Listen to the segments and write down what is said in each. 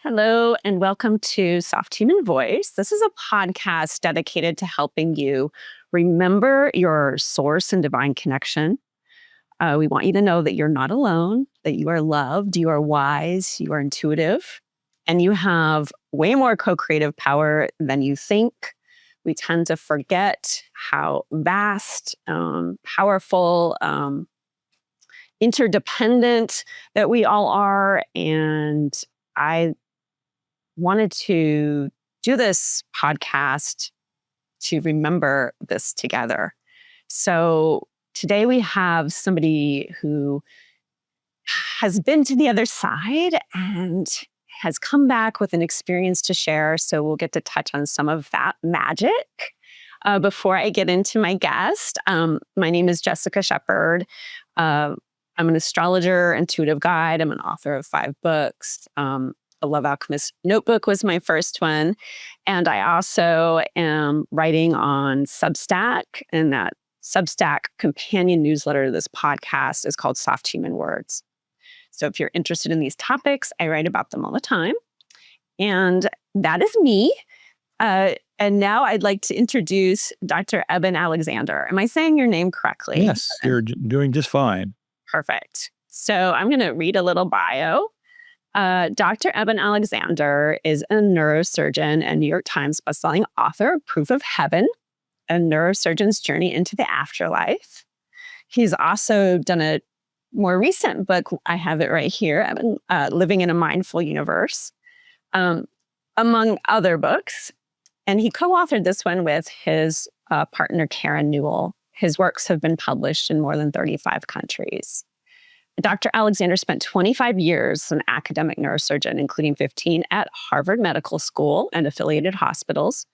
Hello, and welcome to Soft Human Voice. This is a podcast dedicated to helping you remember your source and divine connection. We want you to know that you're not alone, that you are loved, you are wise, you are intuitive, and you have way more co creative power than you think. We tend to forget how vast, powerful, interdependent that we all are. And I wanted to do this podcast to remember this together. So today we have somebody who has been to the other side and has come back with an experience to share. So we'll get to touch on some of that magic. Before I get into my guest, my name is Jessica Shepard. I'm an astrologer, intuitive guide. I'm an author of 5 books. The Love Alchemist Notebook was my first one. And I also am writing on Substack, and that Substack companion newsletter to this podcast is called Soft Human Words. So if you're interested in these topics, I write about them all the time. And that is me. And now I'd like to introduce Dr. Eben Alexander. Am I saying your name correctly? Yes, you're doing just fine. Perfect. So I'm going to read a little bio. Dr. Eben Alexander is a neurosurgeon and New York Times bestselling author of Proof of Heaven, a neurosurgeon's journey into the afterlife. He's also done a more recent book. I have it right here, Eben, Living in a Mindful Universe, among other books. And he co-authored this one with his partner, Karen Newell. His works have been published in more than 35 countries. Dr. Alexander spent 25 years as an academic neurosurgeon, including 15 at Harvard Medical School and affiliated hospitals.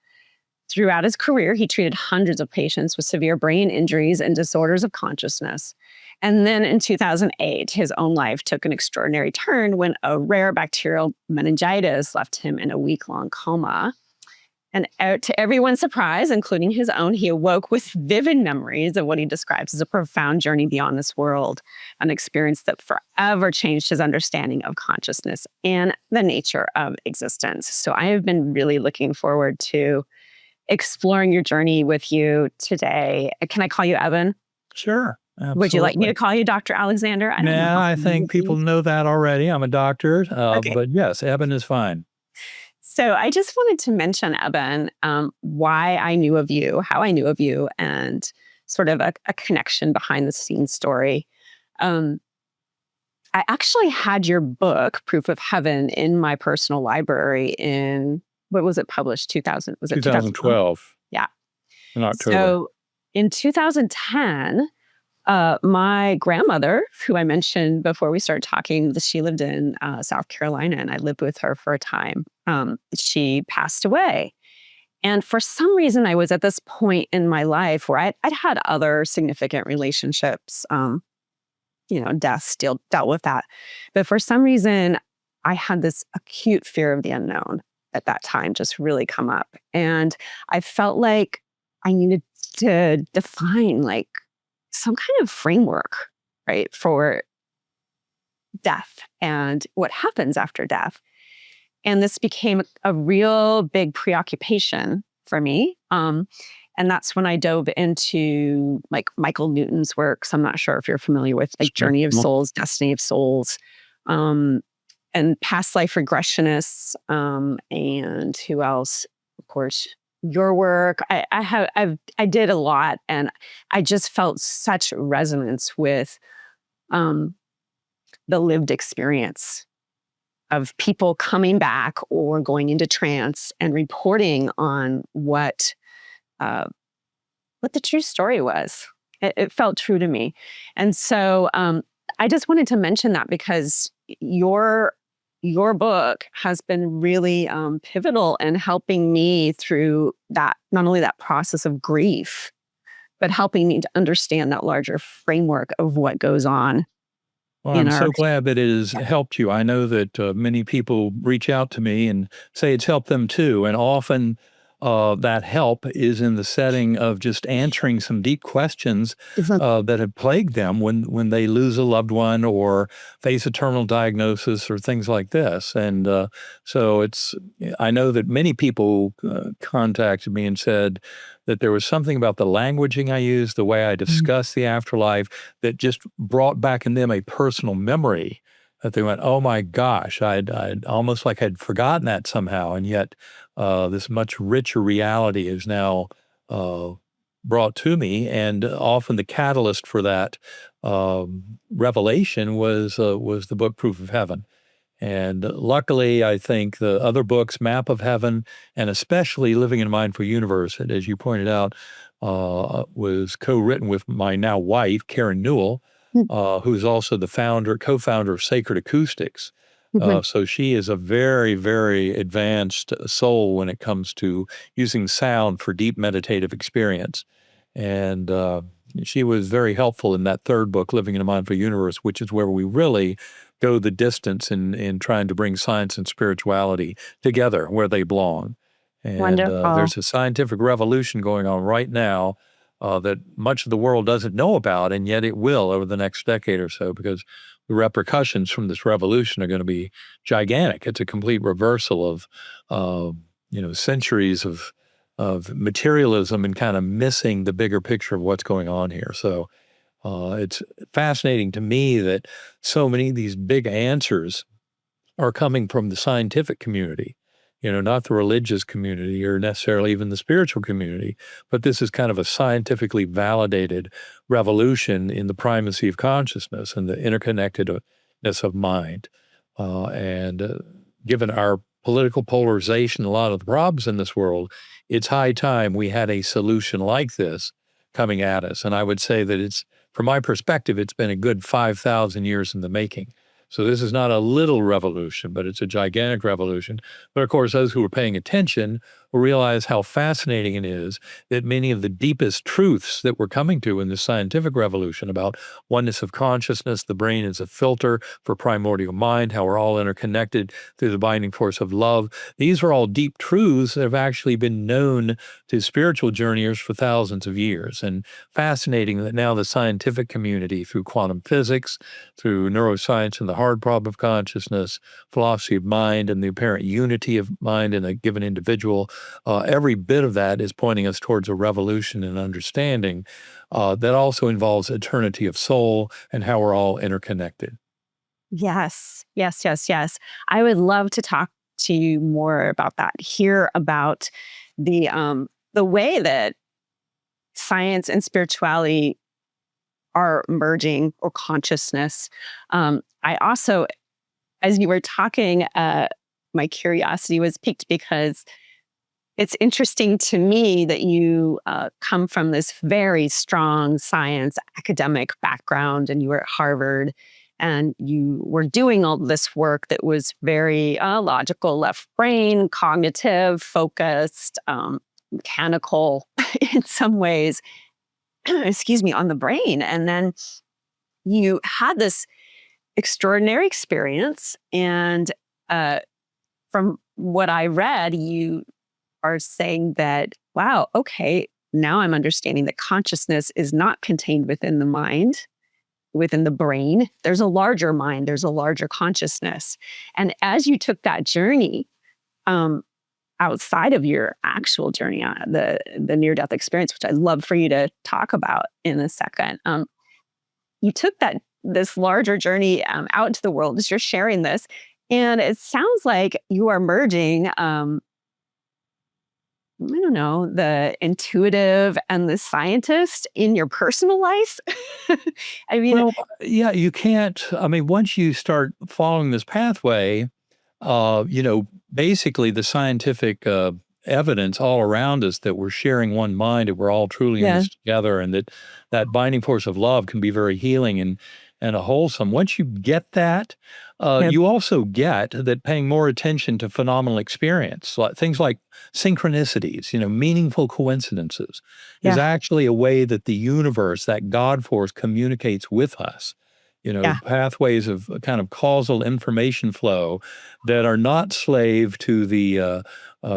Throughout his career, he treated hundreds of patients with severe brain injuries and disorders of consciousness. And then in 2008, his own life took an extraordinary turn when a rare bacterial meningitis left him in a week-long coma. And to everyone's surprise, including his own, he awoke with vivid memories of what he describes as a profound journey beyond this world, an experience that forever changed his understanding of consciousness and the nature of existence. So I have been really looking forward to exploring your journey with you today. Can I call you Eben? Sure. Absolutely. Would you like me to call you Dr. Alexander? I think people know that already. I'm a doctor, Okay. but yes, Eben is fine. So I just wanted to mention, Eben, why I knew of you, how I knew of you, and sort of a connection behind the scenes story. I actually had your book, Proof of Heaven, in my personal library in, what was it published? 2000? Was it 2012? Yeah. In October. So in 2010, my grandmother, who I mentioned before we started talking, she lived in South Carolina, and I lived with her for a time. She passed away. And for some reason, I was at this point in my life where I'd had other significant relationships. Death still dealt with that. But for some reason, I had this acute fear of the unknown at that time just really come up. And I felt like I needed to define some kind of framework, right, for death and what happens after death. And this became a real big preoccupation for me. And that's when I dove into Michael Newton's works. I'm not sure if you're familiar with Journey of Souls, Destiny of Souls, and past life regressionists, and who else? Of course, your work. I did a lot, and I just felt such resonance with the lived experience of people coming back or going into trance and reporting on what the true story was. It felt true to me. And so I just wanted to mention that because your book has been really pivotal in helping me through that, not only that process of grief, but helping me to understand that larger framework of what goes on. Well, I'm so glad that it has helped you. I know that many people reach out to me and say it's helped them too. And often that help is in the setting of just answering some deep questions Mhm. that have plagued them when they lose a loved one or face a terminal diagnosis or things like this. And so I know that many people contacted me and said that there was something about the languaging I used, the way I Mhm. discussed the afterlife, that just brought back in them a personal memory that they went, oh my gosh, I'd almost like I'd forgotten that somehow. And yet this much richer reality is now uh, brought to me. And often the catalyst for that revelation was the book Proof of Heaven. And luckily, I think the other books, Map of Heaven, and especially Living in a Mindful Universe, and as you pointed out, was co-written with my now wife, Karen Newell, Mhm. who's also the co-founder of Sacred Acoustics. Mhm. So she is a very, very advanced soul when it comes to using sound for deep meditative experience. And she was very helpful in that third book, Living in a Mindful Universe, which is where we really go the distance in trying to bring science and spirituality together where they belong. And Wonderful. there's a scientific revolution going on right now that much of the world doesn't know about, and yet it will over the next decade or so because the repercussions from this revolution are going to be gigantic. It's a complete reversal of, uh, centuries of materialism and kind of missing the bigger picture of what's going on here. So it's fascinating to me that so many of these big answers are coming from the scientific community, not the religious community or necessarily even the spiritual community, but this is kind of a scientifically validated revolution in the primacy of consciousness and the interconnectedness of mind. And given our political polarization, a lot of the problems in this world, it's high time we had a solution like this coming at us. And I would say that from my perspective, it's been a good 5,000 years in the making. So this is not a little revolution, but it's a gigantic revolution. But of course, those who are paying attention will realize how fascinating it is that many of the deepest truths that we're coming to in the scientific revolution about oneness of consciousness, the brain is a filter for primordial mind, how we're all interconnected through the binding force of love. These are all deep truths that have actually been known to spiritual journeyers for thousands of years. And fascinating that now the scientific community, through quantum physics, through neuroscience and the hard problem of consciousness, philosophy of mind, and the apparent unity of mind in a given individual. Every bit of that is pointing us towards a revolution in understanding that also involves eternity of soul and how we're all interconnected. Yes. Yes, yes, yes. I would love to talk to you more about that, hear about the way that science and spirituality are merging, or consciousness. I also, as you were talking, my curiosity was piqued because it's interesting to me that you come from this very strong science academic background, and you were at Harvard, and you were doing all this work that was very logical, left brain, cognitive, focused, mechanical in some ways, excuse me, on the brain. And then you had this extraordinary experience. And uh, from what I read, you are saying that, wow, okay, now I'm understanding that consciousness is not contained within the mind, within the brain. There's a larger mind, there's a larger consciousness. And as you took that journey, um, outside of your actual journey, the near death experience, which I'd love for you to talk about in a second, you took this larger journey out into the world as you're sharing this. And it sounds like you are merging I don't know, the intuitive and the scientist in your personal life? I mean, Well, yeah, you can't. I mean, once you start following this pathway, basically the scientific evidence all around us that we're sharing one mind and we're all truly in yeah, this together, and that binding force of love can be very healing and a wholesome. Once you get that, yeah, you also get that paying more attention to phenomenal experience, like things like synchronicities, meaningful coincidences, is yeah, actually a way that the universe, that God force, communicates with us. yeah, Pathways of kind of causal information flow that are not slave to the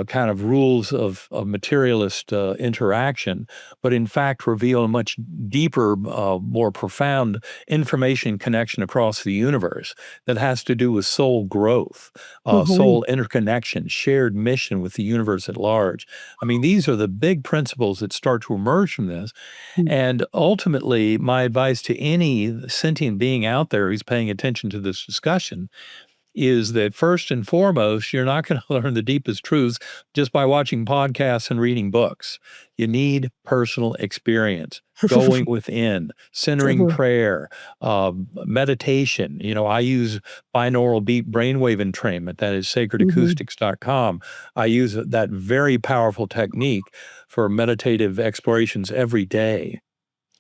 kind of rules of materialist interaction, but in fact reveal a much deeper, more profound information connection across the universe that has to do with soul growth, Mhm. soul interconnection, shared mission with the universe at large. I mean, these are the big principles that start to emerge from this. Mm. And ultimately, my advice to any sentient being out there who's paying attention to this discussion is that first and foremost, you're not going to learn the deepest truths just by watching podcasts and reading books. You need personal experience. Going within, centering Mhm. prayer, meditation. I use binaural beat brainwave entrainment. That is Mhm. sacredacoustics.com. I use that very powerful technique for meditative explorations every day.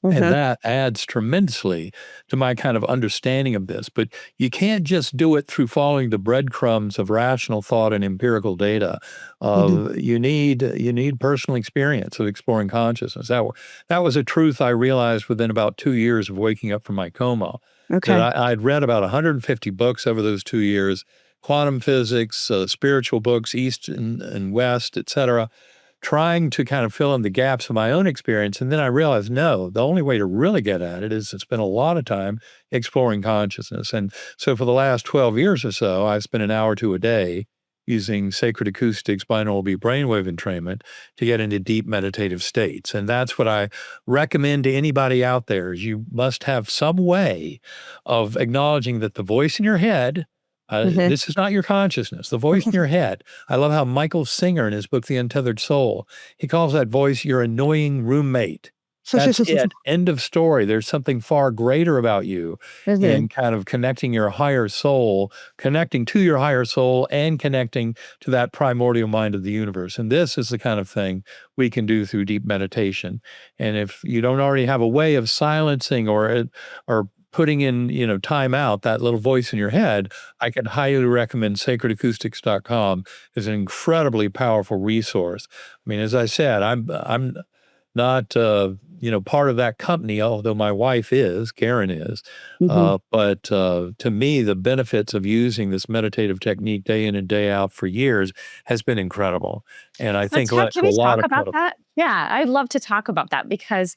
And Mhm. that adds tremendously to my kind of understanding of this. But you can't just do it through following the breadcrumbs of rational thought and empirical data. Mhm. You need personal experience of exploring consciousness. That was a truth I realized within about 2 years of waking up from my coma. That Okay. I'd read about 150 books over those 2 years, quantum physics, spiritual books, East and West, etc., trying to kind of fill in the gaps of my own experience. And then I realized, no, the only way to really get at it is to spend a lot of time exploring consciousness. And so for the last 12 years or so, I spent an hour to a day using sacred acoustics, binaural beat brainwave entrainment to get into deep meditative states. And that's what I recommend to anybody out there is you must have some way of acknowledging that the voice in your head, Mhm. this is not your consciousness, the voice in your head. I love how Michael Singer in his book, The Untethered Soul, he calls that voice your annoying roommate. That's it. End of story. There's something far greater about you Mhm. in kind of connecting your higher soul, connecting to your higher soul and connecting to that primordial mind of the universe. And this is the kind of thing we can do through deep meditation. And if you don't already have a way of silencing or putting in, time out that little voice in your head, I can highly recommend sacredacoustics.com is an incredibly powerful resource. I mean, as I said, I'm not part of that company, although my wife is, Karen is. Mhm. But to me, the benefits of using this meditative technique day in and day out for years has been incredible, and I think led Can to a we lot talk of about that? Yeah, I'd love to talk about that because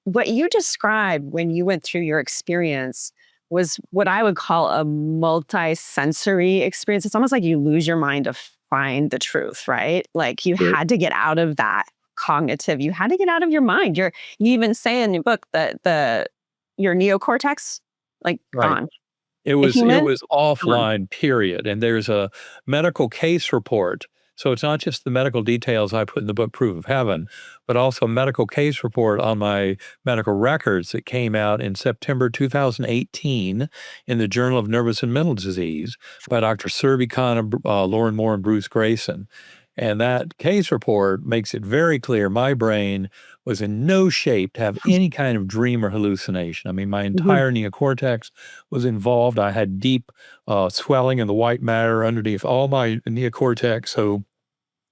what you described when you went through your experience was what I would call a multi-sensory experience. It's almost like you lose your mind to find the truth, right? Like you Sure. had to get out of that cognitive. You had to get out of your mind. You even say in your book that your neocortex, like Right. gone. It A was it human, was gone. offline, period, and there's a medical case report. So it's not just the medical details I put in the book Proof of Heaven, but also a medical case report on my medical records that came out in September 2018 in the Journal of Nervous and Mental Disease by Dr. Serby Khan, and Lauren Moore, and Bruce Grayson. And that case report makes it very clear my brain was in no shape to have any kind of dream or hallucination. I mean, my Mhm. entire neocortex was involved. I had deep swelling in the white matter underneath all my neocortex. So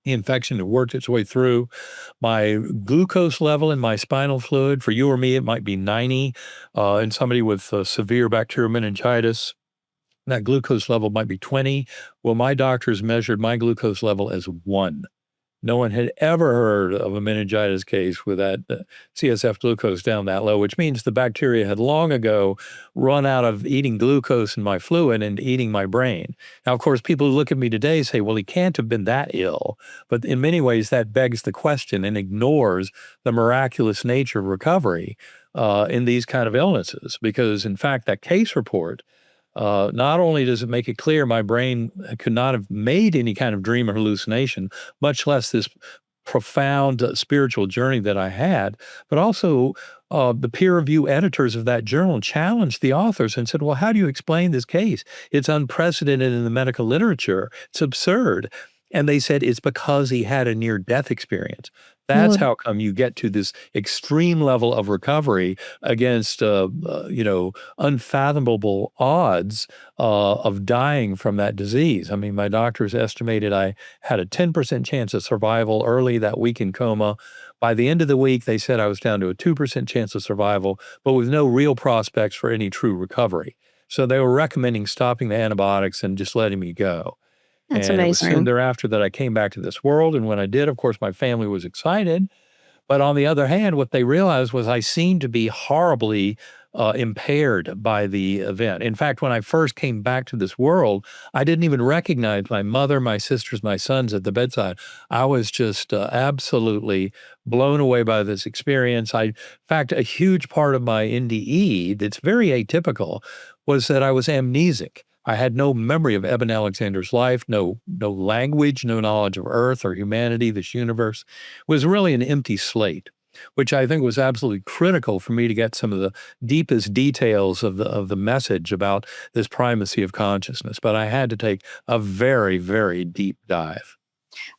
the infection had worked its way through. My glucose level in my spinal fluid, for you or me, it might be 90. In somebody with severe bacterial meningitis, that glucose level might be 20. Well, my doctors measured my glucose level as 1. No one had ever heard of a meningitis case with that CSF glucose down that low, which means the bacteria had long ago run out of eating glucose in my fluid and eating my brain. Now, of course, people who look at me today say, well, he can't have been that ill. But in many ways, that begs the question and ignores the miraculous nature of recovery in these kind of illnesses. Because, in fact, that case report not only does it make it clear my brain could not have made any kind of dream or hallucination, much less this profound spiritual journey that I had, but also the peer review editors of that journal challenged the authors and said, well, how do you explain this case? It's unprecedented in the medical literature. It's absurd. And they said it's because he had a near death experience. That's Mhm. how come you get to this extreme level of recovery against, unfathomable odds of dying from that disease. I mean, my doctors estimated I had a 10% chance of survival early that week in coma. By the end of the week, they said I was down to a 2% chance of survival, but with no real prospects for any true recovery. So they were recommending stopping the antibiotics and just letting me go. That's And it was soon amazing. thereafter that I came back to this world. And when I did, of course, my family was excited. But on the other hand, what they realized was I seemed to be horribly impaired by the event. In fact, when I first came back to this world, I didn't even recognize my mother, my sisters, my sons at the bedside. I was just absolutely blown away by this experience. In fact, a huge part of my NDE that's very atypical was that I was amnesic. I had no memory of Eben Alexander's life, no language, no knowledge of Earth or humanity, this universe. It was really an empty slate, which I think was absolutely critical for me to get some of the deepest details of the message about this primacy of consciousness. But I had to take a very, very deep dive.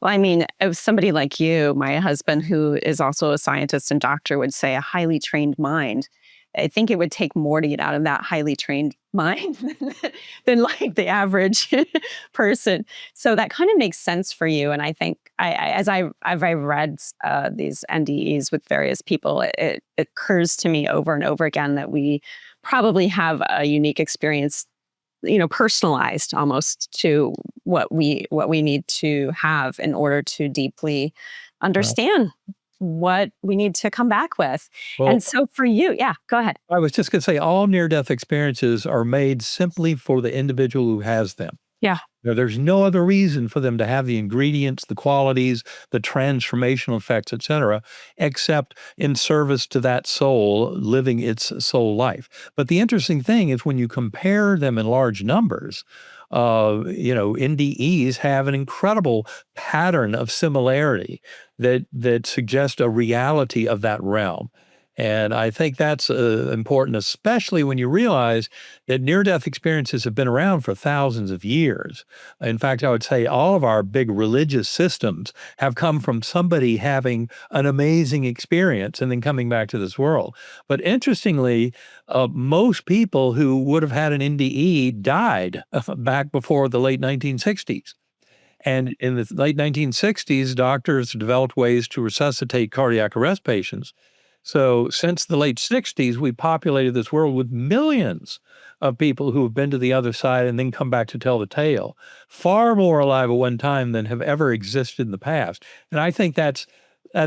Well, I mean, if somebody like you, my husband, who is also a scientist and doctor, would say a highly trained mind. I think it would take more to get out of that highly trained mind than like the average person. So that kind of makes sense for you. And I think as I've read these NDEs with various people, it occurs to me over and over again that we probably have a unique experience, personalized almost to what we need to have in order to deeply Right. understand what we need to come back with. And Well, so for you, yeah, go ahead. I was just going to say all near death experiences are made simply for the individual who has them. Yeah. There's no other reason for them to have the ingredients, the qualities, the transformational effects, et cetera, except in service to that soul living its soul life. But the interesting thing is when you compare them in large numbers, NDEs have an incredible pattern of similarity that suggests a reality of that realm. And I think that's important, especially when you realize that near death experiences have been around for thousands of years. In fact, I would say all of our big religious systems have come from somebody having an amazing experience and then coming back to this world. But interestingly, most people who would have had an NDE died back before the late 1960s. And in the late 1960s, doctors developed ways to resuscitate cardiac arrest patients. So since the late 60s, we populated this world with millions of people who have been to the other side and then come back to tell the tale. Far more alive at one time than have ever existed in the past. And I think that's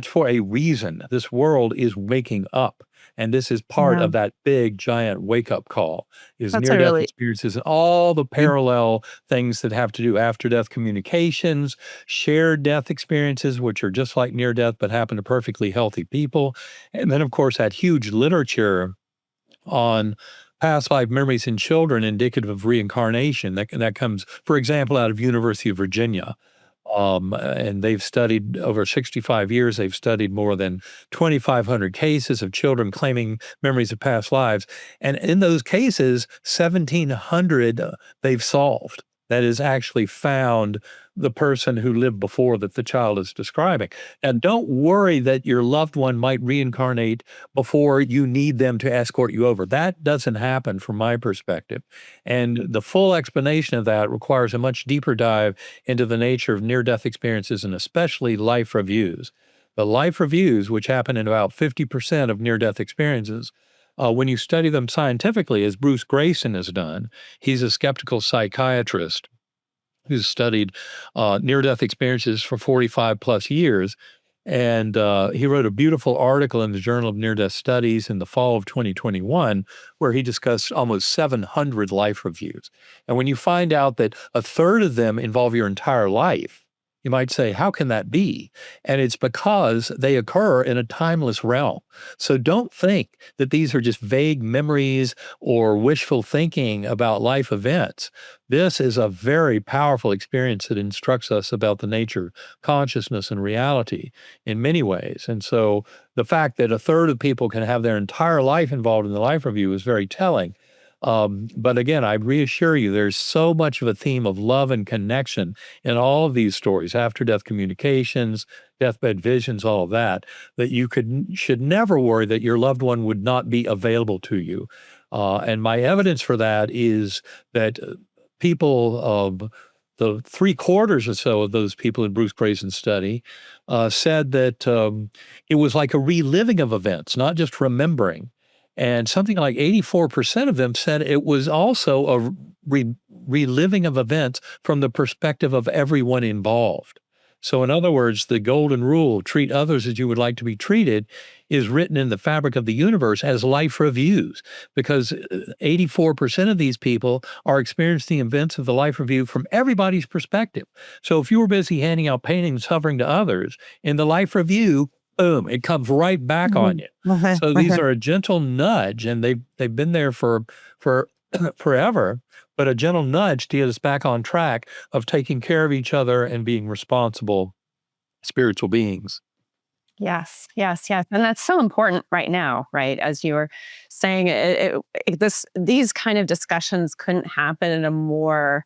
for a reason. This world is waking up. And this is part Yeah. of that big giant wake up call is That's near a death really experiences and all the parallel things that have to do after death communications, shared death experiences, which are just like near death but happen to perfectly healthy people. And then, of course, that huge literature on past life memories in children indicative of reincarnation that comes, for example, out of University of Virginia. And they've studied over 65 years, they've studied more than 2,500 cases of children claiming memories of past lives. And in those cases, 1,700 they've solved. That is actually found the person who lived before that the child is describing. And don't worry that your loved one might reincarnate before you need them to escort you over. That doesn't happen from my perspective. And the full explanation of that requires a much deeper dive into the nature of near death experiences and especially life reviews. The life reviews, which happen in about 50% of near death experiences, when you study them scientifically, as Bruce Grayson has done, he's a skeptical psychiatrist who's studied near death experiences for 45 plus years. And he wrote a beautiful article in the Journal of Near Death Studies in the fall of 2021, where he discussed almost 700 life reviews. And when you find out that a third of them involve your entire life, you might say, how can that be? And it's because they occur in a timeless realm. So don't think that these are just vague memories or wishful thinking about life events. This is a very powerful experience that instructs us about the nature of consciousness and reality in many ways. And so the fact that a third of people can have their entire life involved in the life review is very telling. But again, I reassure you, there's so much of a theme of love and connection in all of these stories, after death communications, deathbed visions, all of that, that you should never worry that your loved one would not be available to you. And my evidence for that is that people the three-quarters or so of those people in Bruce Grayson's study said that it was like a reliving of events, not just remembering. And something like 84% of them said it was also a reliving of events from the perspective of everyone involved. So, in other words, the golden rule, treat others as you would like to be treated, is written in the fabric of the universe as life reviews, because 84% of these people are experiencing the events of the life review from everybody's perspective. So, if you were busy handing out paintings, suffering to others, in the life review, boom, it comes right back on Mhm. you. Mhm. So these Mhm. are a gentle nudge, and they've been there for forever, but a gentle nudge to get us back on track of taking care of each other and being responsible spiritual beings. Yes, yes, yes, and that's so important right now, right? As you were saying, these kind of discussions couldn't happen in a more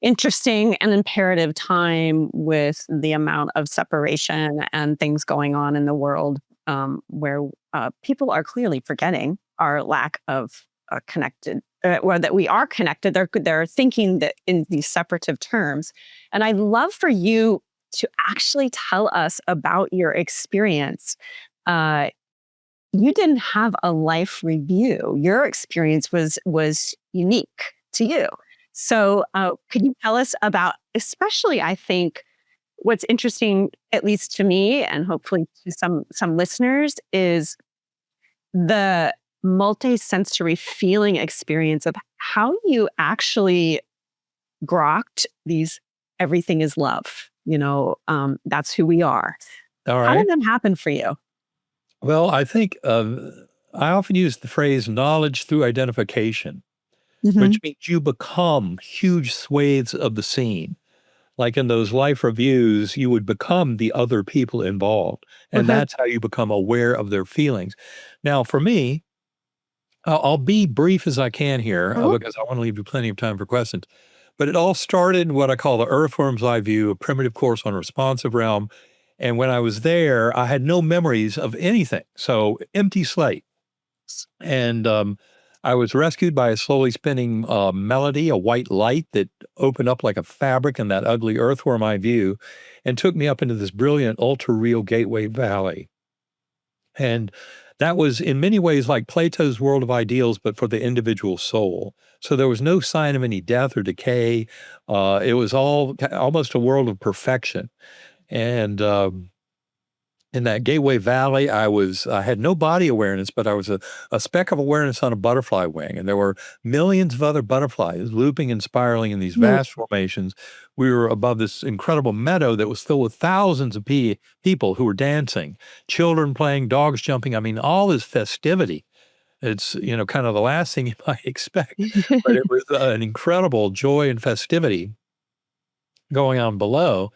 interesting and imperative time with the amount of separation and things going on in the world, where people are clearly forgetting our lack of connected, or that we are connected. They're thinking that in these separative terms, and I'd love for you to actually tell us about your experience. Uh, you didn't have a life review. Your experience was unique to you. So, could you tell us about, especially, I think, what's interesting, at least to me, and hopefully to some listeners, is the multi-sensory feeling experience of how you actually grokked these everything is love. That's who we are. All How did right. that happen for you? Well, I think I often use the phrase knowledge through identification, Mhm. which means you become huge swathes of the scene. Like in those life reviews, you would become the other people involved. And Mhm. that's how you become aware of their feelings. Now, for me, I'll be brief as I can here Mhm. because I want to leave you plenty of time for questions. But it all started in what I call the Earthworm's Eye View, a primitive course on responsive realm. And when I was there, I had no memories of anything. So empty slate. And I was rescued by a slowly spinning melody, a white light that opened up like a fabric in that ugly earthworm eye view and took me up into this brilliant, ultra real gateway valley. And that was in many ways like Plato's world of ideals, but for the individual soul. So there was no sign of any death or decay. It was all almost a world of perfection. And in that Gateway Valley, I had no body awareness, but I was a speck of awareness on a butterfly wing. And there were millions of other butterflies looping and spiraling in these Mm. vast formations. We were above this incredible meadow that was filled with thousands of people who were dancing, children playing, dogs jumping. I mean, all this festivity. It's, kind of the last thing you might expect, but it was an incredible joy and festivity going on below.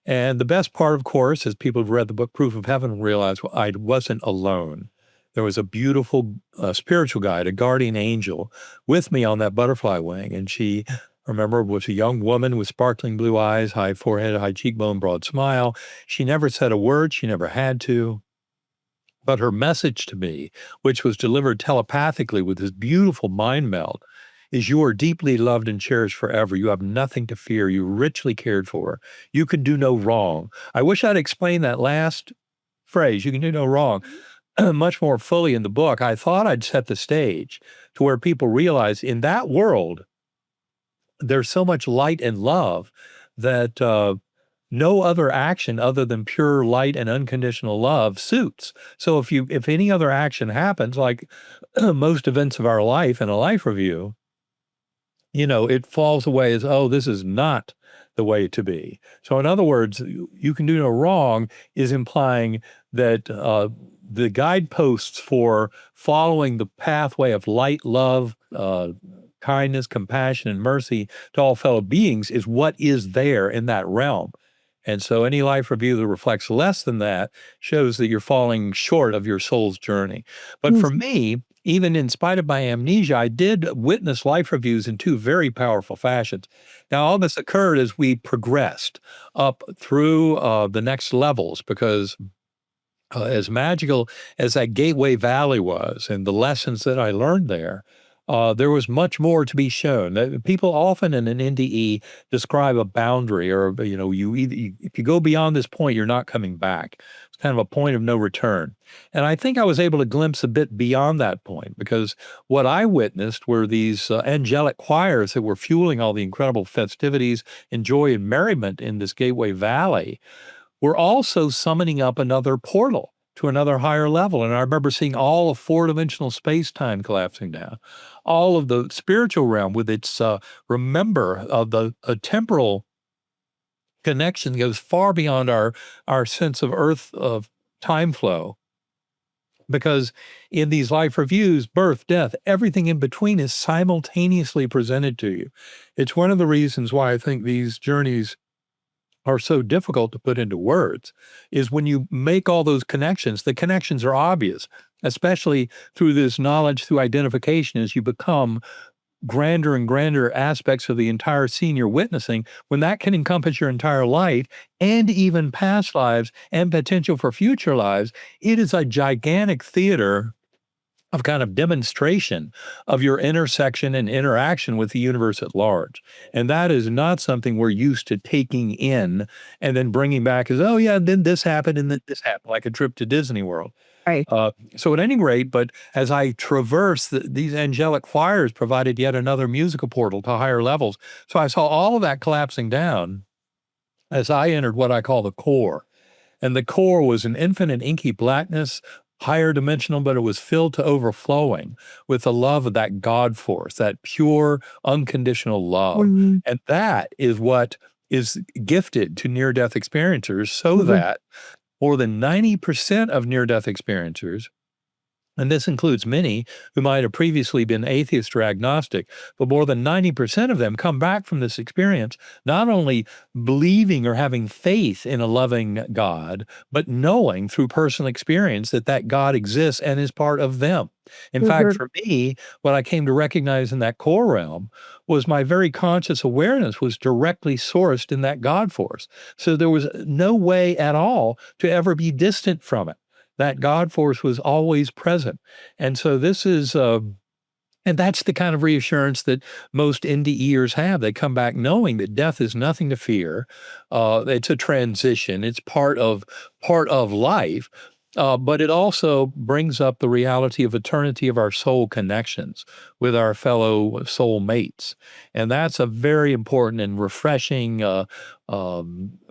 And the best part, of course, is people who've read the book Proof of Heaven realize, well, I wasn't alone. There was a beautiful spiritual guide, a guardian angel, with me on that butterfly wing. And she, remember, was a young woman with sparkling blue eyes, high forehead, high cheekbone, broad smile. She never said a word. She never had to. But her message to me, which was delivered telepathically with this beautiful mind meld, is you are deeply loved and cherished forever. You have nothing to fear. You're richly cared for. You can do no wrong. I wish I'd explained that last phrase, you can do no wrong, much more fully in the book. I thought I'd set the stage to where people realize in that world, there's so much light and love that no other action other than pure light and unconditional love suits. So if any other action happens, like most events of our life in a life review, it falls away as, oh, this is not the way to be. So in other words, you can do no wrong is implying that the guideposts for following the pathway of light, love, kindness, compassion, and mercy to all fellow beings is what is there in that realm. And so any life review that reflects less than that shows that you're falling short of your soul's journey. But for Mhm. me, even in spite of my amnesia, I did witness life reviews in two very powerful fashions. Now, all this occurred as we progressed up through the next levels because as magical as that Gateway Valley was and the lessons that I learned there, there was much more to be shown. People often in an NDE describe a boundary, or if you go beyond this point, you're not coming back. It's kind of a point of no return. And I think I was able to glimpse a bit beyond that point, because what I witnessed were these angelic choirs that were fueling all the incredible festivities and joy and merriment in this Gateway Valley. We're also summoning up another portal to another higher level. And I remember seeing all of four-dimensional space-time collapsing down, all of the spiritual realm with its, remember, the a temporal connection goes far beyond our sense of Earth, of time flow, because in these life reviews, birth, death, everything in between is simultaneously presented to you. It's one of the reasons why I think these journeys are so difficult to put into words, is when you make all those connections, the connections are obvious, especially through this knowledge, through identification, as you become grander and grander aspects of the entire scene you're witnessing, when that can encompass your entire life and even past lives and potential for future lives. It is a gigantic theater of kind of demonstration of your intersection and interaction with the universe at large. And that is not something we're used to taking in and then bringing back as, oh, yeah, then this happened and then this happened, like a trip to Disney World. Right. So at any rate, but as I traverse these angelic choirs provided yet another musical portal to higher levels. So I saw all of that collapsing down as I entered what I call the core. And the core was an infinite inky blackness, higher dimensional, but it was filled to overflowing with the love of that God force, that pure, unconditional love. Mhm. And that is what is gifted to near-death experiencers, so Mhm. that more than 90% of near-death experiencers, and this includes many who might have previously been atheist or agnostic, but more than 90% of them come back from this experience not only believing or having faith in a loving God, but knowing through personal experience that that God exists and is part of them. In fact, Mhm. for me, what I came to recognize in that core realm was my very conscious awareness was directly sourced in that God force. So there was no way at all to ever be distant from it. That God force was always present. And so this is, and that's the kind of reassurance that most NDEers have. They come back knowing that death is nothing to fear. It's a transition. It's part of life. But it also brings up the reality of eternity of our soul connections with our fellow soul mates. And that's a very important and refreshing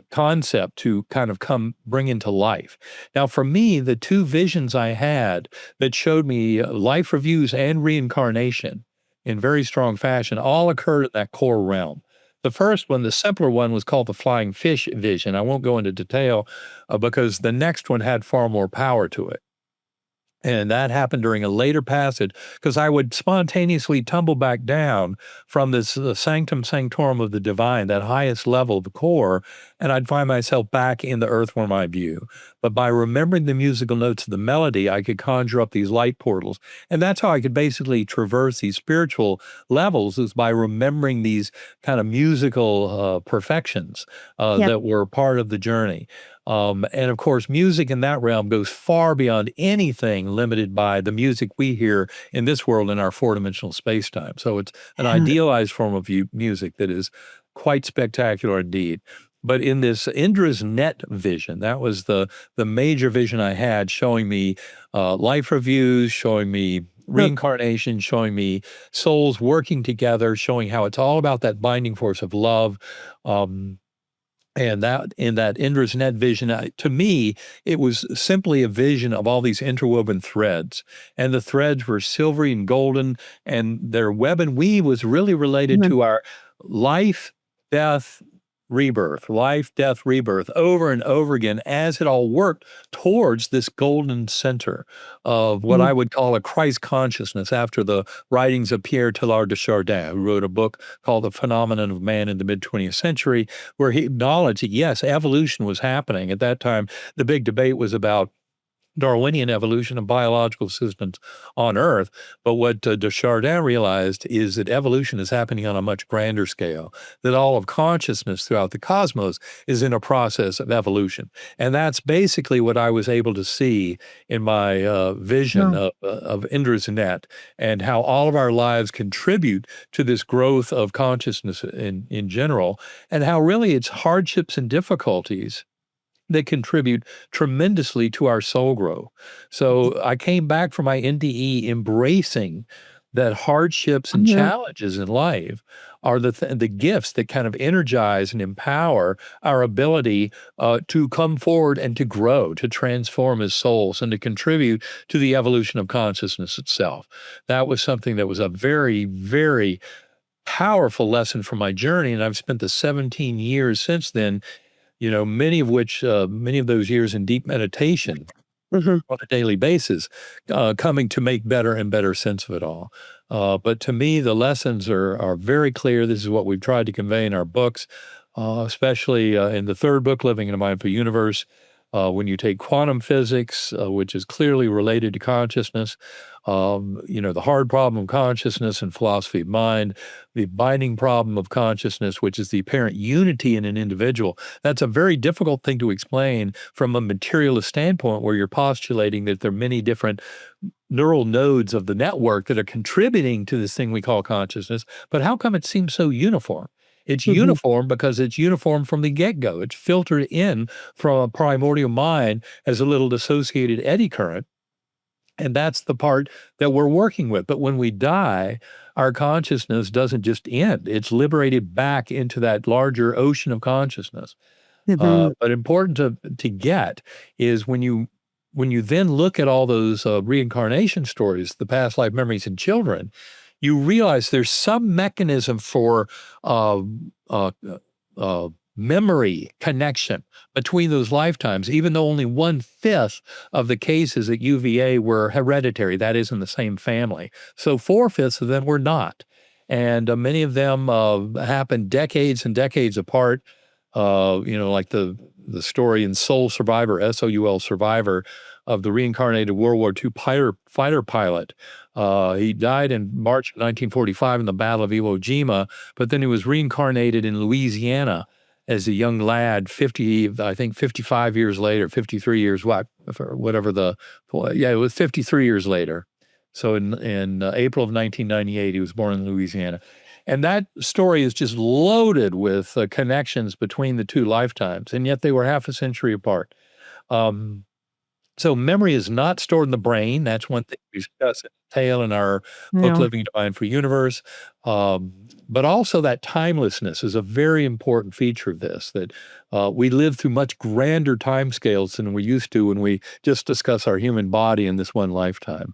concept to kind of come bring into life. Now, for me, the two visions I had that showed me life reviews and reincarnation in very strong fashion all occurred in that core realm. The first one, the simpler one, was called the flying fish vision. I won't go into detail because the next one had far more power to it. And that happened during a later passage because I would spontaneously tumble back down from this sanctum sanctorum of the divine, that highest level of the core, and I'd find myself back in the earthworm eye view. But by remembering the musical notes of the melody, I could conjure up these light portals. And that's how I could basically traverse these spiritual levels, is by remembering these kind of musical perfections Yep. that were part of the journey. And of course, music in that realm goes far beyond anything limited by the music we hear in this world in our four-dimensional space-time. So it's an Yeah. idealized form of music that is quite spectacular indeed. But in this Indra's net vision, that was the major vision I had, showing me life reviews, showing me Look. reincarnation, showing me souls working together, showing how it's all about that binding force of love. Um, and that in that Indra's net vision, to me, it was simply a vision of all these interwoven threads. And the threads were silvery and golden, and their web and weave was really related Mhm. to our life, death, rebirth, life, death, rebirth, over and over again, as it all worked towards this golden center of what I Mhm. would call a Christ consciousness, after the writings of Pierre Teilhard de Chardin, who wrote a book called The Phenomenon of Man in the Mid-20th Century, where he acknowledged that, yes, evolution was happening. At that time, the big debate was about Darwinian evolution of biological systems on Earth. But what Desjardins realized is that evolution is happening on a much grander scale, that all of consciousness throughout the cosmos is in a process of evolution. And that's basically what I was able to see in my vision No. of Indra's net, and how all of our lives contribute to this growth of consciousness in general, and how really it's hardships and difficulties that contribute tremendously to our soul growth. So I came back from my NDE embracing that hardships and Mhm. challenges in life are the gifts that kind of energize and empower our ability to come forward and to grow, to transform as souls, and to contribute to the evolution of consciousness itself. That was something that was a very, very powerful lesson from my journey, and I've spent the 17 years since then, many of those years in deep meditation Mhm. on a daily basis, coming to make better and better sense of it all. But to me, the lessons are very clear. This is what we've tried to convey in our books, especially in the third book, Living in a Mindful Universe. When you take quantum physics, which is clearly related to consciousness, the hard problem of consciousness and philosophy of mind, the binding problem of consciousness, which is the apparent unity in an individual. That's a very difficult thing to explain from a materialist standpoint, where you're postulating that there are many different neural nodes of the network that are contributing to this thing we call consciousness. But how come it seems so uniform? It's Mhm. uniform because it's uniform from the get-go. It's filtered in from a primordial mind as a little dissociated eddy current, and that's the part that we're working with. But when we die, our consciousness doesn't just end. It's liberated back into that larger ocean of consciousness. Mhm. But important to get is when you then look at all those reincarnation stories, the past life memories in children, you realize there's some mechanism for uh, uh, uh, memory connection between those lifetimes, even though only 1/5 of the cases at UVA were hereditary, that is, in the same family. So 4/5 of them were not. And many of them happened decades and decades apart. Like the story in Soul Survivor, SOUL Survivor, of the reincarnated World War II fighter pilot. He died in March of 1945 in the Battle of Iwo Jima, but then he was reincarnated in Louisiana as a young lad, 55 years later, 53 years, whatever it was 53 years later. So in April of 1998, he was born in Louisiana. And that story is just loaded with connections between the two lifetimes, and yet they were half a century apart. Um, so memory is not stored in the brain. That's one thing we discuss in detail in our book, Yeah. Living Divine for Universe. But also that timelessness is a very important feature of this, that we live through much grander timescales than we used to when we just discuss our human body in this one lifetime.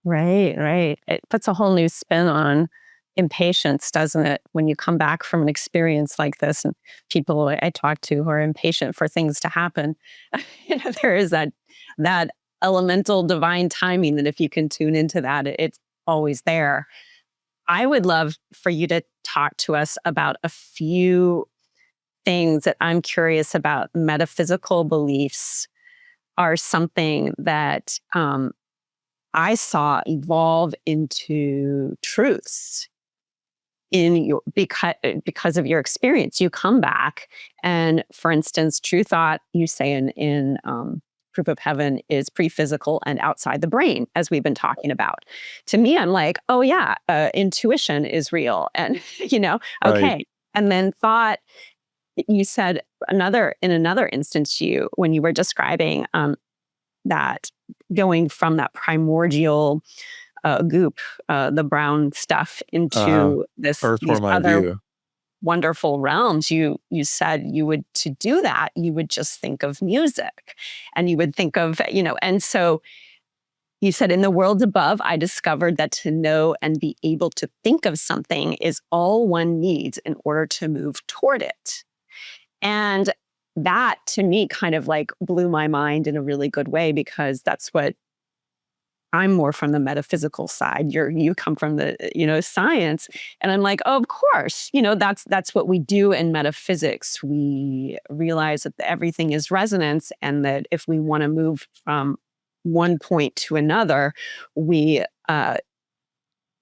Right, right. It puts a whole new spin on impatience, doesn't it? When you come back from an experience like this, and people I talk to who are impatient for things to happen, there is that elemental divine timing that if you can tune into that, it's always there. I would love for you to talk to us about a few things that I'm curious about. Metaphysical beliefs are something that I saw evolve into truths in your because of your experience. You come back, and for instance, true thought, you say in Proof of Heaven, is pre-physical and outside the brain, as we've been talking about. To me, I'm like, oh yeah, intuition is real, and Right. okay. And then thought, you said in another instance, when you were describing that going from that primordial goop, the brown stuff, Uh-huh. into these Earthworm eye other view. wonderful realms. You said you would, to do that, you would just think of music, and you would think of, and so you said, in the world above, I discovered that to know and be able to think of something is all one needs in order to move toward it. And that to me kind of like blew my mind in a really good way, because that's what I'm more from the metaphysical side. You come from the, science. And I'm like, oh, of course, that's what we do in metaphysics. We realize that everything is resonance, and that if we want to move from one point to another, we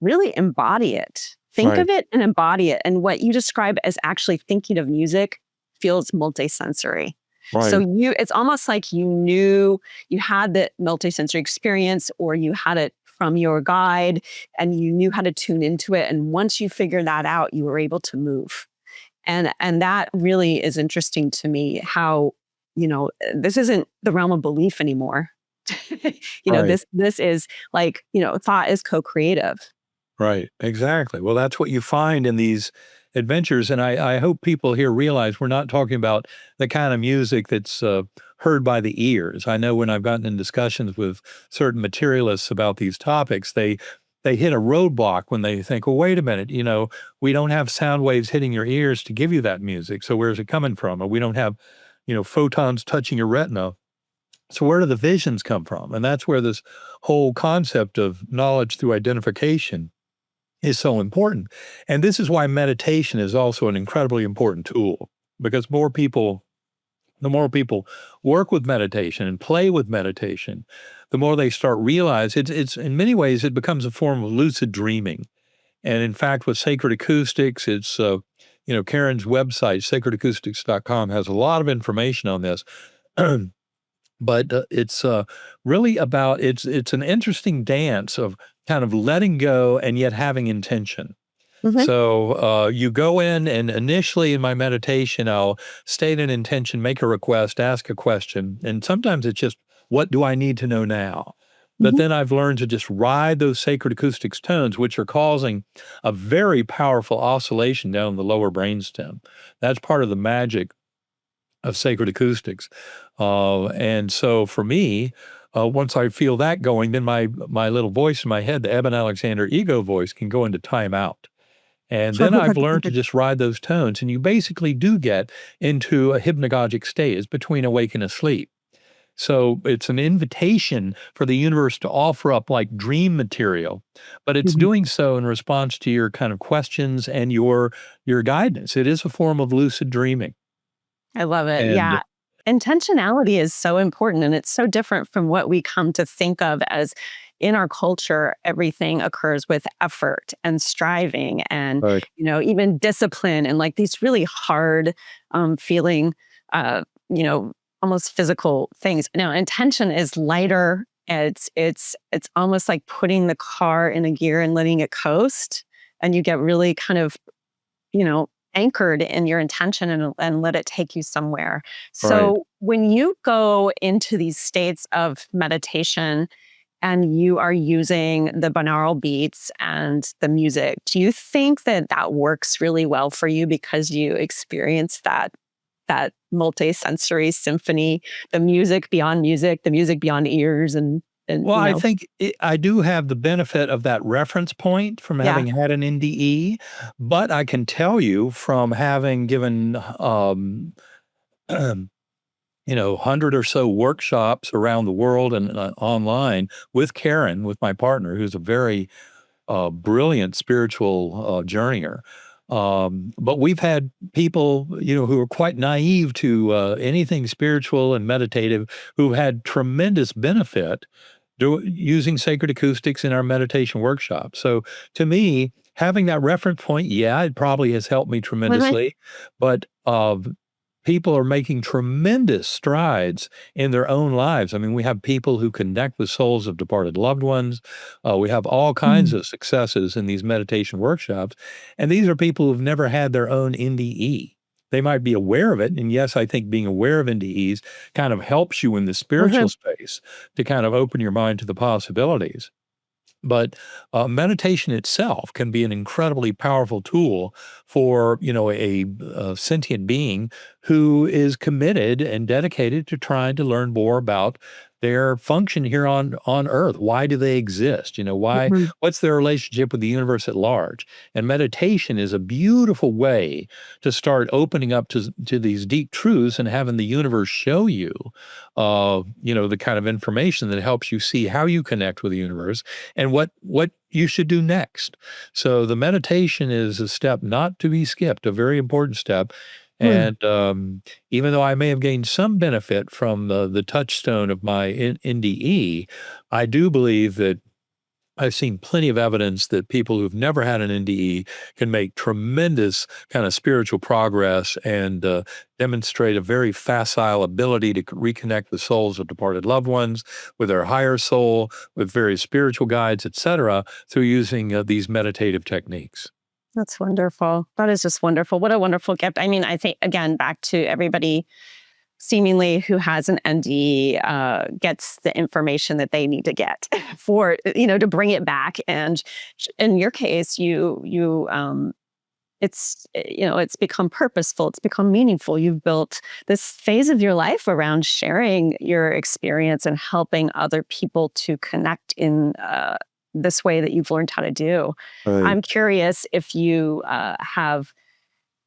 really embody it. Think Right. of it and embody it. And what you describe as actually thinking of music feels multisensory. So Right. it's almost like you knew you had the multisensory experience, or you had it from your guide and you knew how to tune into it. And once you figured that out, you were able to move. And that really is interesting to me, how, this isn't the realm of belief anymore. Right. This is like, thought is co-creative. Right, exactly. Well, that's what you find in these adventures, and I hope people here realize we're not talking about the kind of music that's heard by the ears. I know when I've gotten in discussions with certain materialists about these topics, they hit a roadblock when they think, "Well, wait a minute, we don't have sound waves hitting your ears to give you that music. So where's it coming from? Or we don't have, photons touching your retina. So where do the visions come from?" And that's where this whole concept of knowledge through identification is so important. And this is why meditation is also an incredibly important tool, because the more people work with meditation and play with meditation, the more they start realize it's in many ways it becomes a form of lucid dreaming. And in fact, with sacred acoustics, it's Karen's website, sacredacoustics.com, has a lot of information on this. But it's really about it's an interesting dance of kind of letting go and yet having intention. Mhm, So you go in, and initially in my meditation, I'll state an intention, make a request, ask a question. And sometimes it's just, what do I need to know now? But mhm. then I've learned to just ride those sacred acoustics tones, which are causing a very powerful oscillation down the lower brainstem. That's part of the magic of sacred acoustics. And so for me, once I feel that going, then my little voice in my head, the Eben Alexander ego voice, can go into timeout. And then I've learned to just ride those tones, and you basically do get into a hypnagogic state. It's between awake and asleep. So it's an invitation for the universe to offer up like dream material, but it's Mhm. doing so in response to your kind of questions and your guidance. It is a form of lucid dreaming. I love it. And Yeah. Intentionality is so important, and it's so different from what we come to think of as, in our culture, everything occurs with effort and striving and, right, even discipline and like these really hard feeling, uh, you know, almost physical things. Now, intention is lighter. It's almost like putting the car in a gear and letting it coast, and you get really kind of, anchored in your intention, and let it take you somewhere. right. So when you go into these states of meditation and you are using the binaural beats and the music, do you think that that works really well for you because you experience that multi-sensory symphony, the music beyond ears, and Well, I think I do have the benefit of that reference point from yeah. having had an NDE, but I can tell you from having given, 100 or so workshops around the world and online with Karen, with my partner, who's a very brilliant spiritual journeyer. But we've had people, who are quite naive to anything spiritual and meditative, who had tremendous benefit using sacred acoustics in our meditation workshop. So to me, having that reference point, yeah, it probably has helped me Mhm. tremendously. But people are making tremendous strides in their own lives. I mean, we have people who connect with souls of departed loved ones. We have all kinds Mm. of successes in these meditation workshops. And these are people who've never had their own NDE. They might be aware of it. And yes, I think being aware of NDEs kind of helps you in the spiritual Mhm. space to kind of open your mind to the possibilities. But meditation itself can be an incredibly powerful tool for a sentient being who is committed and dedicated to trying to learn more about their function here on Earth. Why do they exist? Why? Mhm. What's their relationship with the universe at large? And meditation is a beautiful way to start opening up to these deep truths and having the universe show you, the kind of information that helps you see how you connect with the universe and what you should do next. So the meditation is a step not to be skipped, a very important step. Hmm. And even though I may have gained some benefit from the touchstone of my NDE, I do believe that I've seen plenty of evidence that people who've never had an NDE can make tremendous kind of spiritual progress and demonstrate a very facile ability to reconnect the souls of departed loved ones with their higher soul, with various spiritual guides, etc., through using these meditative techniques. That's wonderful. That is just wonderful. What a wonderful gift. I mean, I think, again, back to everybody seemingly who has an NDE gets the information that they need to get for, to bring it back. And in your case, it's become purposeful. It's become meaningful. You've built this phase of your life around sharing your experience and helping other people to connect in this way that you've learned how to do. Right. I'm curious if you have,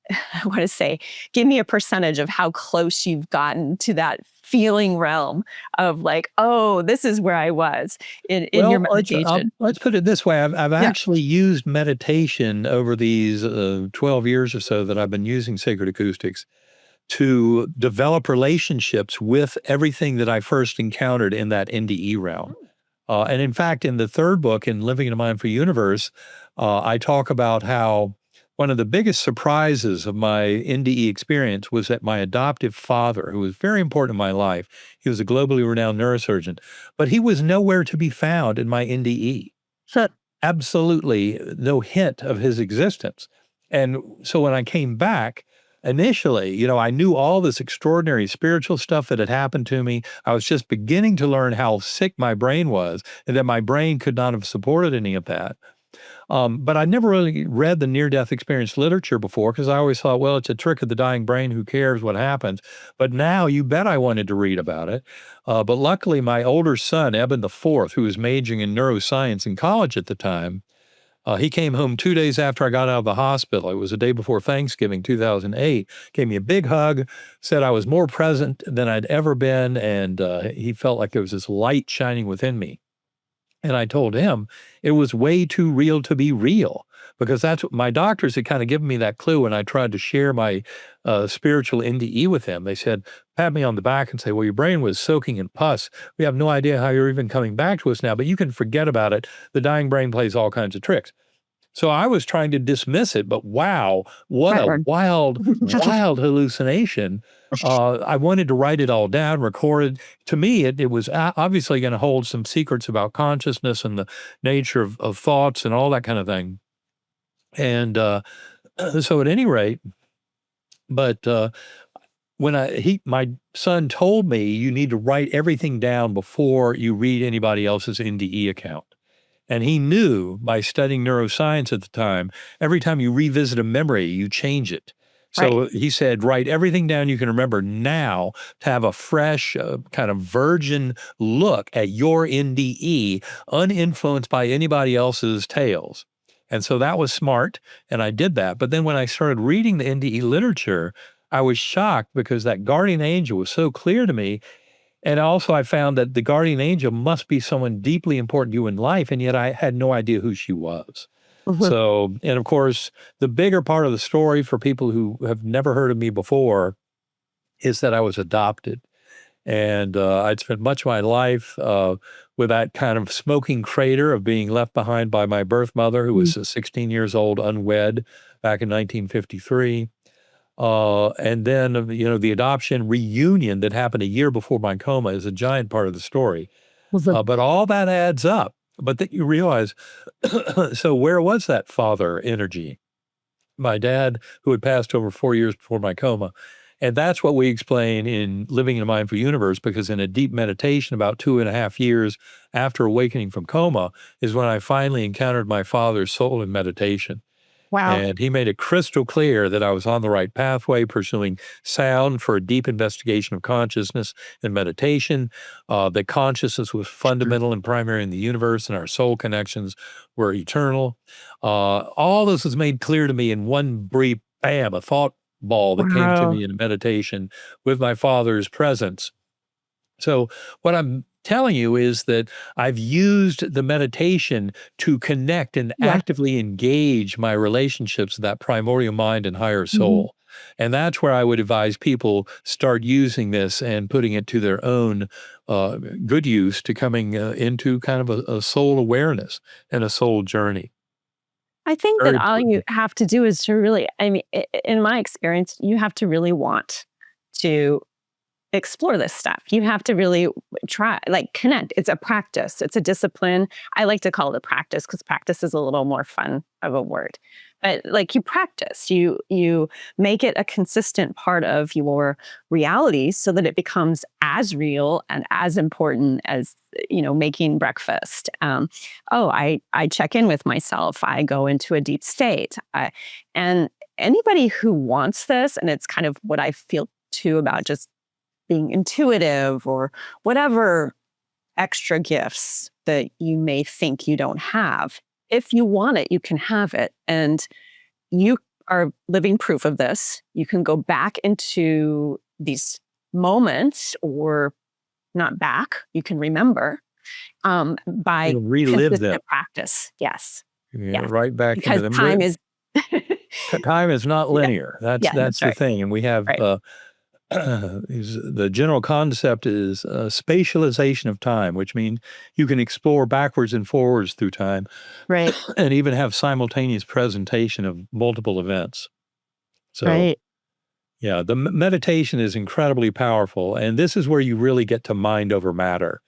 I want to say, give me a percentage of how close you've gotten to that feeling realm of like, oh, this is where I was in your Well, meditation. let's put it this way. I've Yeah. actually used meditation over these 12 years or so that I've been using sacred acoustics to develop relationships with everything that I first encountered in that NDE realm. And in fact, in the third book, in Living in a Mindful Universe, I talk about how one of the biggest surprises of my NDE experience was that my adoptive father, who was very important in my life, he was a globally renowned neurosurgeon, but he was nowhere to be found in my NDE. Huh. Absolutely no hint of his existence. And so when I came back, initially, I knew all this extraordinary spiritual stuff that had happened to me. I was just beginning to learn how sick my brain was and that my brain could not have supported any of that. But I never really read the near-death experience literature before because I always thought, well, it's a trick of the dying brain. Who cares what happens? But now you bet I wanted to read about it. But luckily, my older son, Eben the fourth, who was majoring in neuroscience in college at the time, he came home 2 days after I got out of the hospital. It was the day before Thanksgiving, 2008. Gave me a big hug, said I was more present than I'd ever been, and he felt like there was this light shining within me. And I told him it was way too real to be real because that's what my doctors had kind of given me that clue when I tried to share my spiritual NDE with him. They said, pat me on the back and say, well, your brain was soaking in pus. We have no idea how you're even coming back to us now, but you can forget about it. The dying brain plays all kinds of tricks. So I was trying to dismiss it, but wow, what Right, a right. wild, wild hallucination. I wanted to write it all down, record it. To me, it was obviously going to hold some secrets about consciousness and the nature of thoughts and all that kind of thing. And so at any rate, but when my son told me you need to write everything down before you read anybody else's NDE account. And he knew by studying neuroscience at the time, every time you revisit a memory, you change it. Right. So he said, write everything down you can remember now to have a fresh, kind of virgin look at your NDE, uninfluenced by anybody else's tales. And so that was smart. And I did that. But then when I started reading the NDE literature, I was shocked because that guardian angel was so clear to me. And also, I found that the guardian angel must be someone deeply important to you in life, and yet I had no idea who she was. Mhm. So, and of course, the bigger part of the story for people who have never heard of me before is that I was adopted. And I'd spent much of my life with that kind of smoking crater of being left behind by my birth mother, who Mm. was 16 years old, unwed, back in 1953. And then, the adoption reunion that happened a year before my coma is a giant part of the story. Mhm. But all that adds up. But then you realize, so where was that father energy? My dad, who had passed over 4 years before my coma. And that's what we explain in Living in a Mindful Universe, because in a deep meditation about 2.5 years after awakening from coma is when I finally encountered my father's soul in meditation. Wow. And he made it crystal clear that I was on the right pathway, pursuing sound for a deep investigation of consciousness and meditation, that consciousness was fundamental and primary in the universe, and our soul connections were eternal. All this was made clear to me in one brief, bam, a thought ball that came to Wow. me in a meditation with my father's presence. So what I'm telling you is that I've used the meditation to connect and Yeah. actively engage my relationships with that primordial mind and higher Mhm. soul. And that's where I would advise people start using this and putting it to their own good use to coming into kind of a soul awareness and a soul journey. I think that Very all you important. have to do is to really, I mean, in my experience, you have to really want to explore this stuff. You have to really try, like connect. It's a practice, it's a discipline. I like to call it a practice because practice is a little more fun of a word. But like you practice, you make it a consistent part of your reality so that it becomes as real and as important as making breakfast. I check in with myself. I go into a deep state. And anybody who wants this, and it's kind of what I feel too about just being intuitive or whatever extra gifts that you may think you don't have. If you want it, you can have it. And you are living proof of this. You can go back into these moments or not back, you can remember by You'll relive them. consistent practice. Yes. Yeah, Yes. right back into Because them. time is, Time is not yeah, linear. That's yeah, that's that's the right. thing, and we have Right. the general concept is spatialization of time, which means you can explore backwards and forwards through time, Right. and even have simultaneous presentation of multiple events. So, Right. yeah, the meditation is incredibly powerful, and this is where you really get to mind over matter.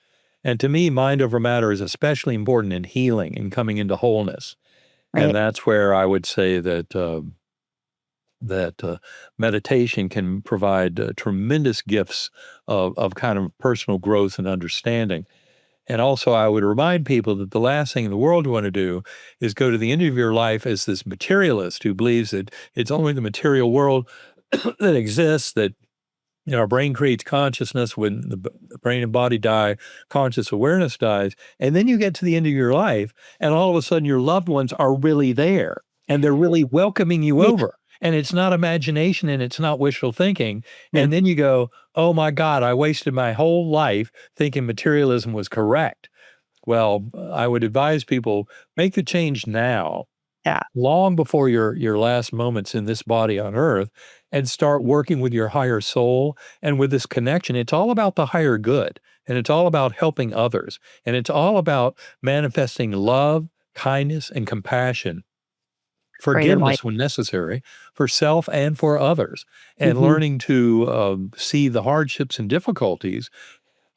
And to me, mind over matter is especially important in healing and coming into wholeness. And Right. that's where I would say that meditation can provide tremendous gifts of kind of personal growth and understanding. And also, I would remind people that the last thing in the world you want to do is go to the end of your life as this materialist who believes that it's only the material world that exists, that our brain creates consciousness. When the brain and body die, conscious awareness dies. And then you get to the end of your life, and all of a sudden your loved ones are really there and they're really welcoming you Yeah. over. And it's not imagination and it's not wishful thinking. Yeah. And then you go, oh my God, I wasted my whole life thinking materialism was correct. Well, I would advise people make the change now, Yeah. long before your last moments in this body on earth, and start working with your higher soul and with this connection. It's all about the higher good, and it's all about helping others, and it's all about manifesting love, kindness, and compassion, Great advice. forgiveness when necessary, for self and for others, and Mhm. learning to see the hardships and difficulties